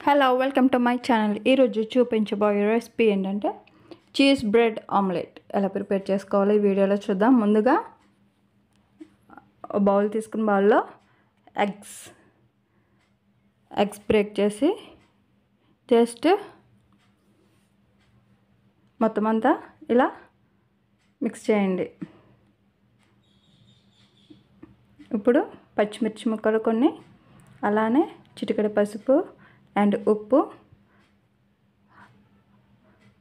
Hello welcome to my channel. ఈరోజు చూపించబోయే recipe ఏంటంటే చీజ్ బ్రెడ్ ఆమ్లెట్. ఎలా ప్రిపేర్ చేసుకోవాలి ఈ వీడియోలో చూద్దాం. ముందుగా బౌల్ తీసుకుని బౌల్లో ఎగ్స్ బ్రేక్ చేసి జస్ట్ మొత్తం అంతా ఇలా మిక్స్ చేయండి. ఇప్పుడు పచ్చిమిర్చి ముక్కలు కొన్ని, అలానే చిటికెడు పసుపు అండ్ ఉప్పు,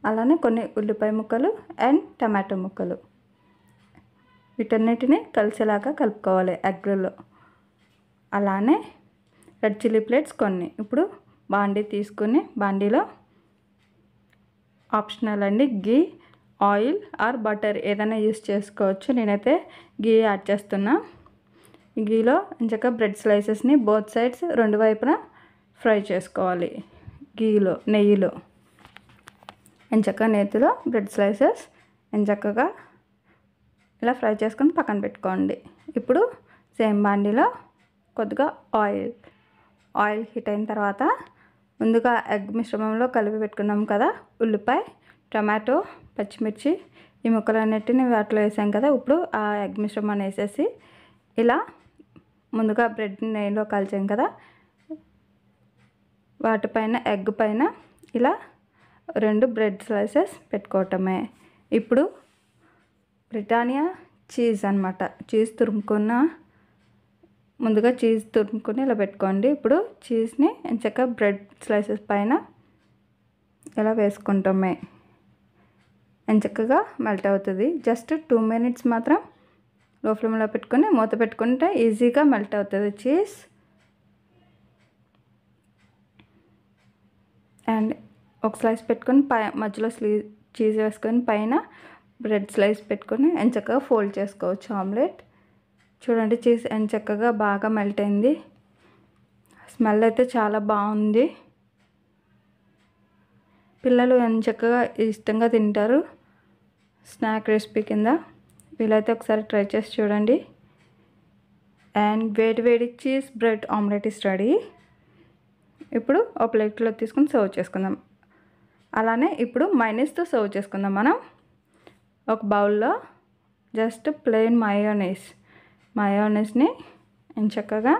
అలానే కొన్ని ఉల్లిపాయ ముక్కలు అండ్ టమాటో ముక్కలు, వీటన్నిటిని కలిసేలాగా కలుపుకోవాలి ఎగ్లో. అలానే రెడ్ చిల్లీ ఫ్లేక్స్ కొన్ని. ఇప్పుడు బాండీ తీసుకుని బాండీలో ఆప్షనల్ అండి, గీ, ఆయిల్ ఆర్ బటర్ ఏదైనా యూస్ చేసుకోవచ్చు. నేనైతే గీ యాడ్ చేస్తున్నా. ఈ గీలో ఇంచక బ్రెడ్ స్లైసెస్ని బోత్ సైడ్స్ రెండు వైపున ఫ్రై చేసుకోవాలి. గీలో నెయ్యిలో ఎంచక్క నేతిలో బ్రెడ్ స్లైసెస్ ఎంచక్కగా ఇలా ఫ్రై చేసుకొని పక్కన పెట్టుకోండి. ఇప్పుడు సేమ్ బాండీలో కొద్దిగా ఆయిల్ హీట్ అయిన తర్వాత ముందుగా ఎగ్ మిశ్రమంలో కలిపి పెట్టుకున్నాం కదా, ఉల్లిపాయ, టమాటో, పచ్చిమిర్చి ఈ ముక్కలన్నిటిని వాటిలో వేసాం కదా. ఇప్పుడు ఆ ఎగ్ మిశ్రమాన్ని వేసేసి ఇలా ముందుగా బ్రెడ్ నెయ్యిలో కాల్చాం కదా, వాటిపైన ఎగ్ పైన ఇలా 2 బ్రెడ్ స్లైసెస్ పెట్టుకోవటమే. ఇప్పుడు బ్రిటానియా చీజ్ అన్నమాట, ముందుగా చీజ్ తురుముకొని ఇలా పెట్టుకోండి. ఇప్పుడు చీజ్ని ఎంచక్క బ్రెడ్ స్లైసెస్ పైన ఇలా వేసుకుంటామే. ఎంచక్కగా మెల్ట్ అవుతుంది. జస్ట్ 2 మినిట్స్ మాత్రం లో ఫ్లేమ్లో పెట్టుకొని మూత పెట్టుకుంటే ఈజీగా మెల్ట్ అవుతుంది చీజ్. అండ్ ఒక స్లైస్ పెట్టుకొని మధ్యలో చీజ్ వేసుకొని పైన బ్రెడ్ స్లైస్ పెట్టుకొని ఎంచక్కగా ఫోల్డ్ చేసుకోవచ్చు ఆమ్లెట్. చూడండి, చీజ్ ఎంచక్కగా బాగా మెల్ట్ అయింది. స్మెల్ అయితే చాలా బాగుంది. పిల్లలు ఎంచక్కగా ఇష్టంగా తింటారు. స్నాక్ రెసిపీ కింద వీలైతే ఒకసారి ట్రై చేసి చూడండి. అండ్ వేడి cheese bread omelette is ready. ఇప్పుడు ఒక ప్లేట్లో తీసుకొని సర్వ్ చేసుకుందాం. అలానే ఇప్పుడు మైనస్తో సర్వ్ చేసుకుందాం. మనం ఒక బౌల్లో జస్ట్ ప్లెయిన్ మయోనీస్ని ఎంచక్కగా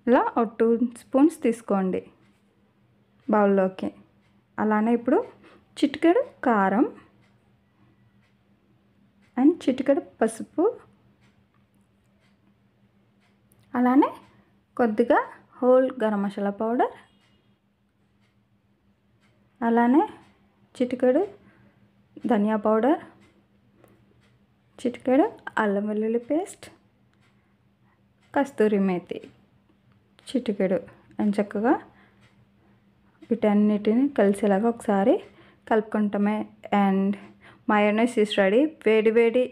ఇలా ఒక 2 స్పూన్స్ తీసుకోండి బౌల్లోకి. అలానే ఇప్పుడు చిటికెడు కారం అండ్ చిటికెడు పసుపు, అలానే కొద్దిగా హోల్ గరం మసాలా పౌడర్, అలానే చిటికెడు ధనియా పౌడర్, చిటికెడు అల్లం వెల్లుల్లి పేస్ట్, కస్తూరి మేతి చిటికెడు ఎంచక్కగా వీటన్నిటిని కలిసేలాగా ఒకసారి కలుపుకుంటామే. And mayonnaise is ready. వేడి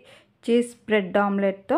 చీజ్ బ్రెడ్ ఆమ్లెట్తో